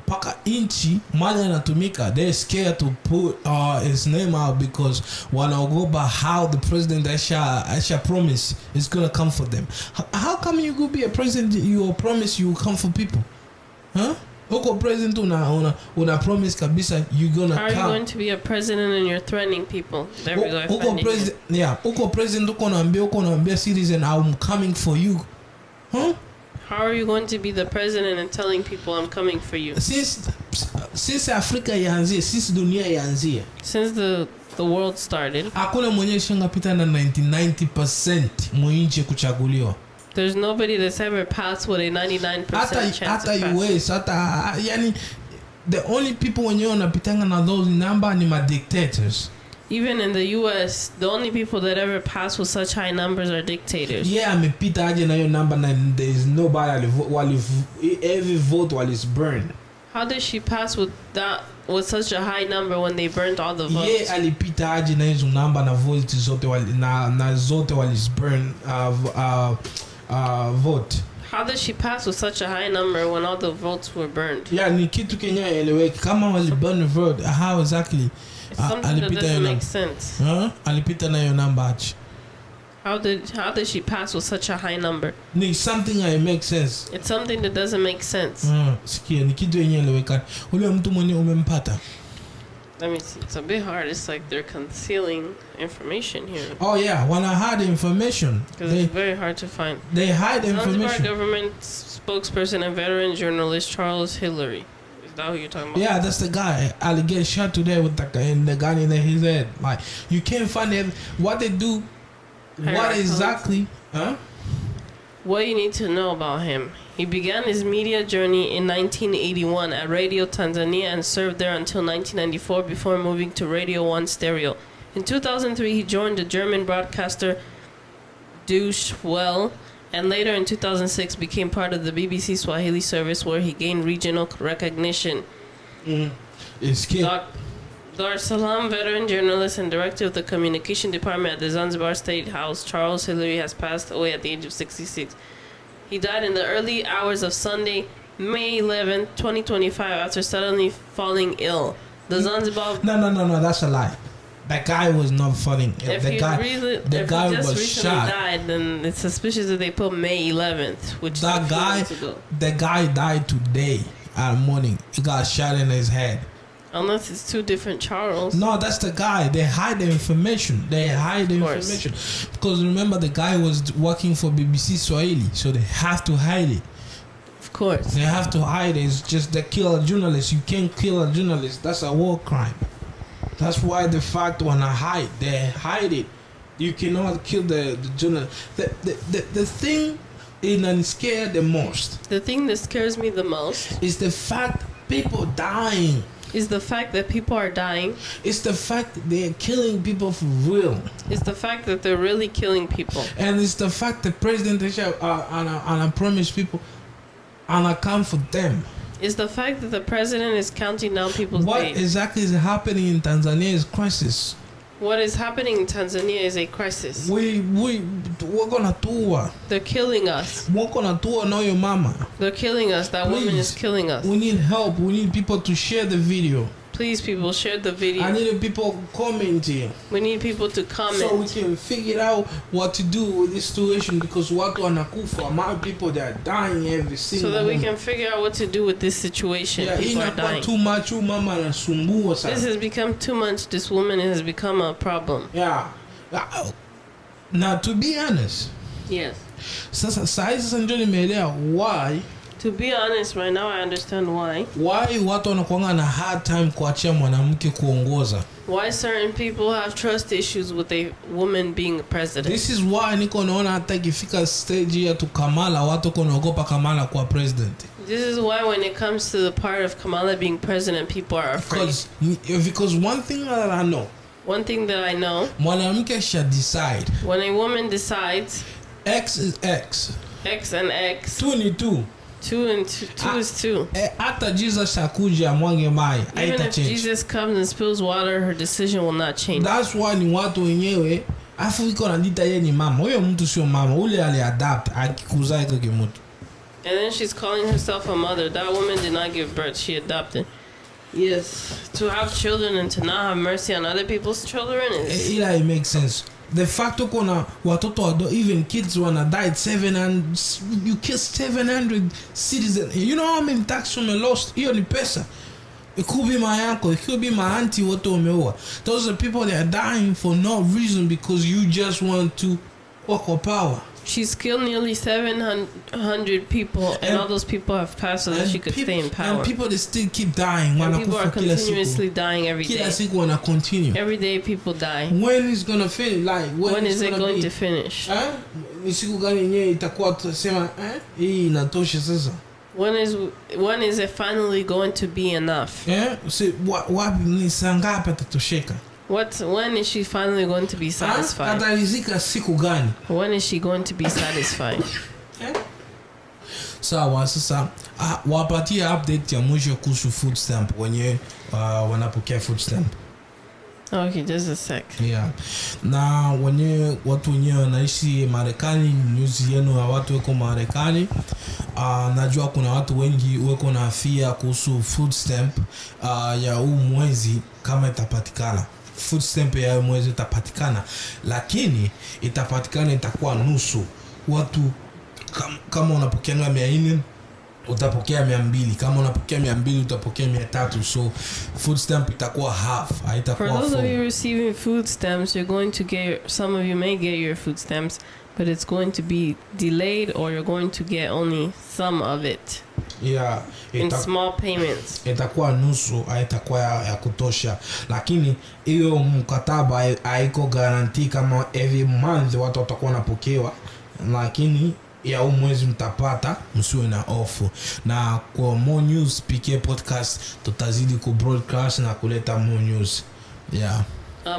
Paka inchi mali anatumika, they're scared to put his name out because wanaogopa how the president Asha promise is gonna come for them. How come you go be a president, you promise you will come for people? Huh? Uko president una promise kabisa you gonna come. How are you going to be a president and you're threatening people? Uko president uko naambia citizen I'm coming for you. Huh? How are you going to be the president and telling people I'm coming for you? Since Africa yaanzie, since dunia yaanzie. Since the world started. Hakuna mwenye shangapita na 90% mwinchi kuchaguliwa. There's nobody that's ever passed with a 99% chance hata of passing. US, hata yani the only people wenye wanapitanga na those number ni dictators. Even in the US, the only people that ever pass with such high numbers are dictators. Yeah, amepita aje na hiyo number na there is nobody every vote while it's burned. How did she pass with such a high number when they burned all the votes? Yeah, alipita aje na hizo number na vote zote na zote while it's burned vote. How did she pass with such a high number when all the votes were burned? Yeah, ni kitu Kenya eleweki kama wali burn vote, how exactly? It's something that doesn't make sense. Alipita na hiyo number aje. How did she pass with such a high number? Ni something that makes sense. It's something that doesn't make sense. Sikia ni kitu yenye eleweka. Ule mtu mwenye umempata. Let me see. It's a bit hard. It's like they're concealing information here. Oh yeah, when I hide information, because it's very hard to find. They hide information. Zanzibar government spokesperson and veteran journalist Charles Hillary. Is that who you're talking about? Yeah, that's the guy. Ali get shot today with the gun in his head. Like you can't find it. What they do? What exactly? Huh? What you need to know about him. He began his media journey in 1981 at Radio Tanzania and served there until 1994 before moving to Radio 1 Stereo. In 2003, he joined the German broadcaster Deutsche Welle, and later in 2006 became part of the BBC Swahili service where he gained regional recognition. Dar es Salaam veteran journalist and director of the communication department at the Zanzibar State House, Charles Hillary has passed away at the age of 66. He died in the early hours of Sunday, May 11, 2025, after suddenly falling ill. The Zanzibar... No, that's a lie. That guy was not falling ill. If the guy just was recently shot. Died, then it's suspicious that they put May 11th, which that guy, the guy died today at morning. He got shot in his head. Unless it's two different Charles. No, that's the guy. They hide the information. Information. Because remember, the guy was working for BBC Swahili, so they have to hide it. Of course. They have to hide it. It's just they kill a journalist. You can't kill a journalist. That's a war crime. That's why the fact when they hide it. You cannot kill the journalist. The thing that scares the most. The thing that scares me the most is the fact people dying. Is the fact that people are dying. It's the fact that they're killing people for real. It's the fact that they're really killing people. And it's the fact that President and promise people and account for them. It's the fact that the president is counting down people's days. What exactly is happening in Tanzania is crisis. What is happening in Tanzania is a crisis. We're gonna tour. They're killing us. We're gonna tour now your mama. They're killing us. That woman is killing us. We need help. We need people to share the video. Please, people, share the video. I need people commenting. We need people to comment. So we can figure out what to do with this situation, because watu wanakufa, my people, they are dying every single So that we moment. can figure out what to do with this situation. Yeah, People are inakuwa dying. too much, mama anasumbua sana. This has become too much. This woman has become a problem. Yeah. Now, to be honest, Yes. sasa ndio nimeelewa why To be honest, right now I understand why watu wanakuanga na hard time kuachia mwanamke kuongoza. Why certain people have trust issues with a woman being a president. This is why niko naona hata ikifika stage ya tu Kamala, watu wanaogopa Kamala kuwa president. This is why when it comes to the part of Kamala being president, people are afraid. Because one thing that I know, One thing that I know, mwanamke should decide. when a woman decides X is X. X and X, 2 ni 2. 2 and 2 is 2. Hata Jesus akuja mwange mai, Even haita if change. Jesus comes and spills water, her decision will not change. That's why ni watu wenyewe afu iko anadita yeye ni mama. Huyo mtu sio mama, ule aliadapt akikuzaa iko kimutu. And then she's calling herself a mother. That woman did not give birth, she adopted. Yes, to have children and to not have mercy on other people's children is... Ila it makes sense. The fact uko na watoto wado, even kids wanna died 700, you kill 700 citizens. You know how many tax women lost? Hiyo ni pesa. It could be my uncle, it could be my auntie wote umeua. Those are people that are dying for no reason because you just want to walk on power. She's killed nearly 700 people, and all those people have passed so that she could stay in power. And people, they still keep dying. And people are Wanakufa kila siku. continuously dying every Kila day. siku wana continue. Every day people die. When is gonna finish? Like When is it's it gonna going be? to finish? Ni siku gani yenyewe itakuwa tutasema hii inatosha sasa? When is it finally going to be enough? Si wapi ni saa ngapi atatosheka? When is she finally going to be satisfied? Atalizika siku gani? When is she going to be satisfied? Sawa, sasa wapatie update ya mwisho kuhusu food stamp wenye wanapokea food stamp. Okay, just a sec. Yeah. Na watu wenyewe wanaishi Marekani, news yenu ya watu weko Marekani. Najua kuna watu wengi weko na afia kuhusu food stamp ya huu mwezi kama itapatikana. Food stamp ya mwezi itapatikana, lakini itapatikana itakuwa nusu. Watu kama unapokea 400 utapokea 200, kama unapokea 200 utapokea 300. So food stamp itakuwa half, haitakuwa For those full. of you receiving food stamps, you're going to get, some of you may get your food stamps, but it's going to be delayed, or you're going to get only some of it. Yeah, in small payments. Itakuwa nusu, haitakuwa ya kutosha, lakini hiyo mkataba haiko guarantee kama every month watu watakuwa wanapokewa, lakini ya mwezi mtapata, msiwe na ofu. Na kwa more news, PK podcast tutazidi ku broadcast na kuleta more news. Yeah.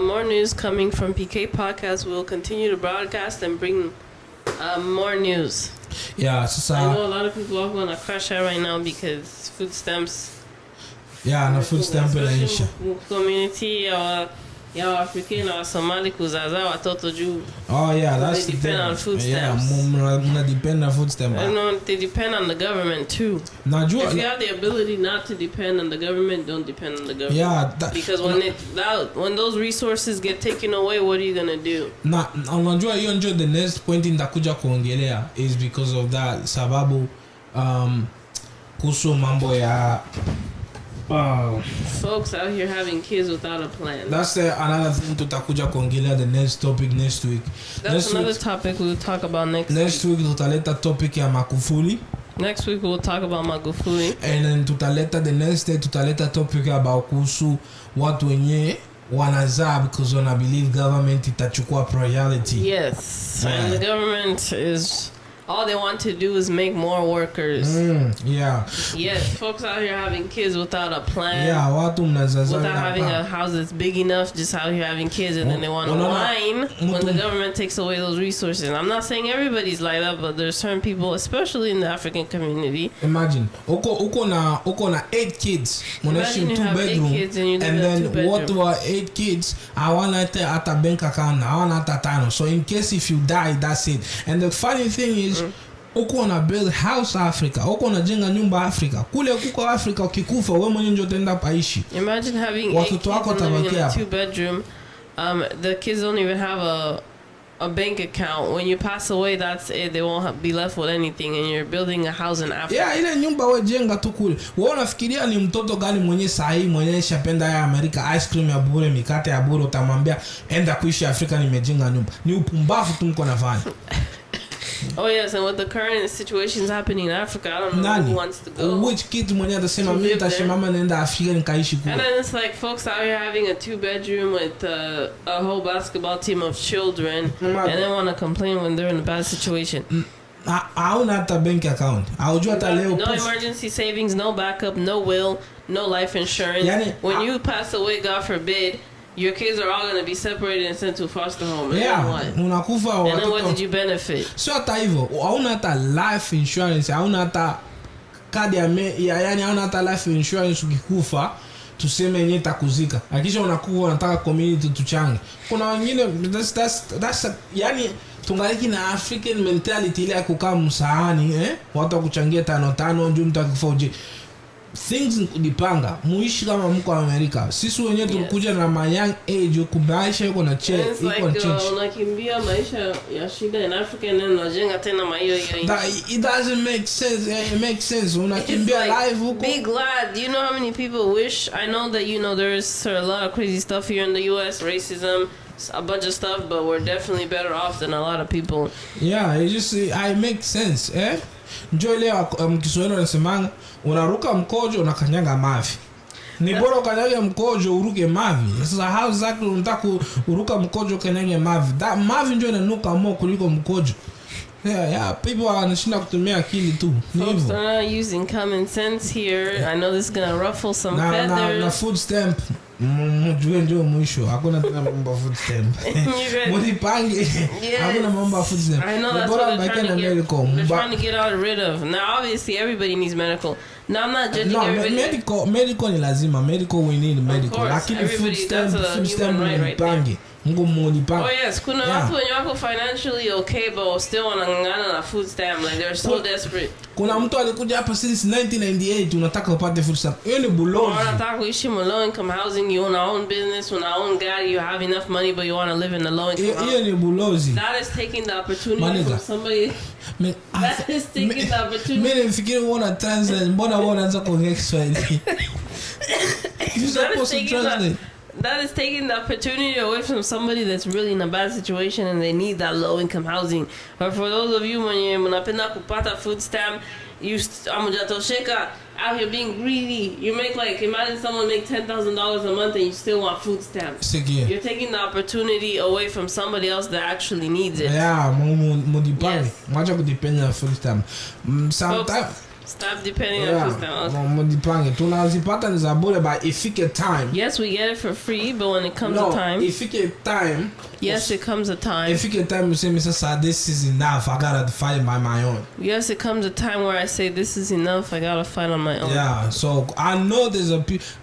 More news coming from PK podcast. We'll continue to broadcast and bring more news. Yeah, sasa I know a lot of people are going to crash out right now because food stamps. Yeah, na food stamp inaisha. Community ya African na Somali kuzaza watoto juu. Oh yeah, that's they depend on food stamps. Yeah, mna depend on food stamp. No, they depend on the government too. Najua, if you have the ability not to depend on the government, don't depend on the government. Yeah, because when those resources get taken away, what are you gonna do? Na unajua hiyo ndio the next point nitakuja kuongelea is because of that, sababu kuhusu mambo ya folks out here having kids without a plan. That's another thing tutakuja kuongelea the next topic next week. That's another topic we'll talk about next week. Tutaleta topic ya Magufuli. Next week we'll talk about Magufuli. And then tutaleta the next day tutaleta topic about kuhusu watu wenye wanazaa because wana believe government itachukua priority. Yes. Yeah. And the government is, all they want to do is make more workers. Yeah. Yes, folks out here having kids without a plan. Yeah, watu mnazaza without having a house that's big enough, just out here having kids, and then they want to whine when the government takes away those resources. I'm not saying everybody's like that, but there's certain people, especially in the African community. Imagine, uko na 8 kids, mnaishi 2 bedrooms, and then what were 8 kids? Hawana hata bank account, hawana hata tano. So in case if you die, that's it. And the funny thing is, uko una build house Africa, uko unajenga nyumba Africa. Kule kuko Africa ukikufa wewe mwenyewe ndio utaenda paishi. Imagine having 8 kids living in a 2-bedroom. The kids don't even have a bank account. When you pass away, that's it. They won't be left with anything, and you're building a house in Africa. Yeah, ile nyumba wewe jenga tu kule. Wewe unafikiria ni mtoto gani mwenye sahi mwenye shapenda ya Amerika ice cream ya bure, mikate ya bure, utamwambia enda kuishi Afrika nimejenga nyumba. Ni upumbavu tu mko nafanya. Oh yes, and with the current situations happening in Africa, I don't know who wants to go. Which kid mwenye atasema mimi nitasema nenda Afrika nikaishi kule. And then it's like folks out here having a 2-bedroom with a whole basketball team of children, and they want to complain when they're in a bad situation. Hauna hata bank account. Haujua hata leo. No emergency savings, no backup, no will, no life insurance. When you pass away, God forbid, your kids are all going to be separated and sent to foster home. Unakufa and then what did you benefit? So hata hivyo, hauna hata life insurance, hauna hata kadi yani hauna hata life insurance ukikufa tuseme yenyewe itakuzika. Hakisha unakuwa unataka community tuchange. Kuna wengine that's yani tungaliki na African mentality ile ya kukaa msaani, watu kuchangia 5 njoo mtu akifoje. Things kudipanga muishi kama mko Amerika. Sisi wenyewe tulikuja na my young age kubaisha yuko na change iko na change. Unakimbia maisha ya shida in Africa and then unajenga tena maisha ya it doesn't make sense. It makes sense. Unakimbia live huko. Be glad. You know how many people wish? I know that there's a lot of crazy stuff here in the US, racism, a bunch of stuff, but we're definitely better off than a lot of people. Yeah, it just I make sense, Njoo leo Kiswahili wanasemanga unaruka mkojo unakanyaga mavi. Ni bora ukanyaga mkojo uruke mavi. Sasa how exactly unataka uruka mkojo ukanyage mavi? That mavi ndio inanuka more kuliko mkojo. Yeah, people wanashinda kutumia akili tu. Folks are not using common sense here. I know this is gonna ruffle some feathers. Na food stamp. Mjue ndio mwisho. Hakuna tena mambo food stamp. Modipange. Hakuna mambo food stamp. I know that's what they're trying to get rid of. Now obviously everybody needs medical. Now I'm not judging everybody. Medical ni lazima. Medical we need medical. Lakini food stamp modipange. Oh yes, kuna watu wenye wako financially okay but still wanang'ang'ana na food stamp, like they're so desperate. Kuna mtu alikuja hapa since 1998 unataka upate food stamp. Hiyo ni bulozi. Unataka kuishi low income housing, you own your own business, you own your own gari, you have enough money but you want to live in a low income house. Hiyo ni bulozi. That is taking the opportunity from somebody. That is taking the opportunity. Mimi nifikiri uona translate, mbona unaanza kuongea Kiswahili? That is taking the opportunity away from somebody that's really in a bad situation and they need that low-income housing. Or for those of you mwenye mnapenda kupata food stamp, amujatosheka, out here being greedy. You make imagine someone make $10,000 a month and you still want food stamps. You're taking the opportunity away from somebody else that actually needs it. Yeah, modipange. Mwacha kudependa na food stamp. Sometimes stop depending on food stamp. Modipange. Tunazipata ni za bure but ifike time. Yes, we get it for free, but when it comes to time. Ifike time. Yes, it comes a time. Ifike time you say, Mr. this is enough. I gotta fight by my own. Yes, it comes a time where I say this is enough. I gotta fight on my own. Yeah, so I know there's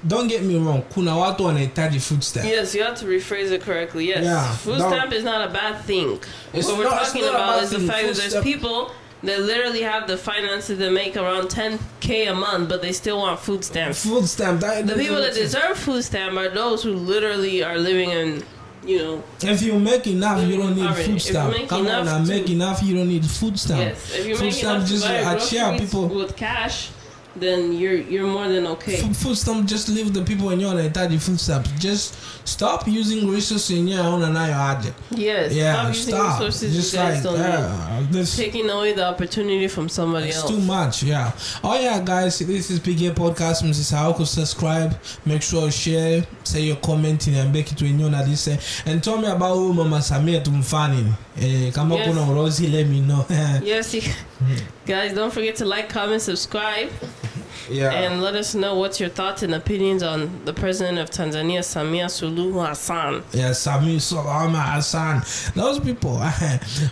don't get me wrong. Kuna watu wanahitaji food stamp. Yes, you have to rephrase it correctly. Yes, yeah, food stamp is not a bad thing. What we're talking about is the fact that there's people that literally have the finances that make around $10,000 a month, but they still want food stamps. Food stamp. The people that deserve food stamp are those who literally are living in, if you make enough, you don't need food stamp. Come on, I make enough, you don't need food stamp. Yes, if you make enough to buy groceries with cash, then you're more than okay. Food stamp, just leave the people in your nahitaji food stamp. Just stop using resources in your own anayo. Yes, stop using resources just you guys don't need. Taking away the opportunity from somebody else. It's too much, yeah. Oh yeah, guys, this is PK Podcast. Mrs. Haoko, subscribe, make sure you share, say your comment and make it to na this and tell me about Mama Samia tumfani. Kama kuna urozi, let me know. Yes, guys, don't forget to like, comment, subscribe. Yeah. And let us know what's your thoughts and opinions on the president of Tanzania, Samia Suluhu Hassan. Yeah, Samia Suluhu Hassan. Those people.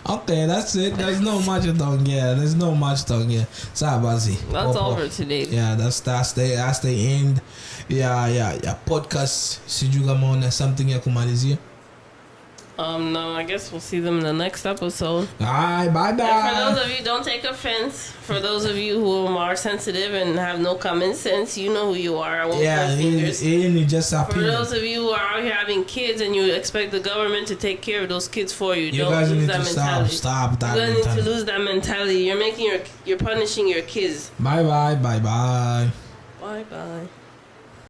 Okay, that's it. There's no much down here. There's no much down here. That's all for today. Yeah, that's the end. Yeah. Podcast. Sijui kama una something ya kumalizia. No, I guess we'll see them in the next episode. Alright, bye bye. And for those of you, don't take offense. For those of you who are sensitive and have no common sense, you know who you are. I won't point fingers. Just for those of you who are out here having kids and you expect the government to take care of those kids for you, you don't guys lose need that to mentality. Stop that You guys mentality. need to lose that mentality. You're punishing your kids. Bye bye. Bye bye.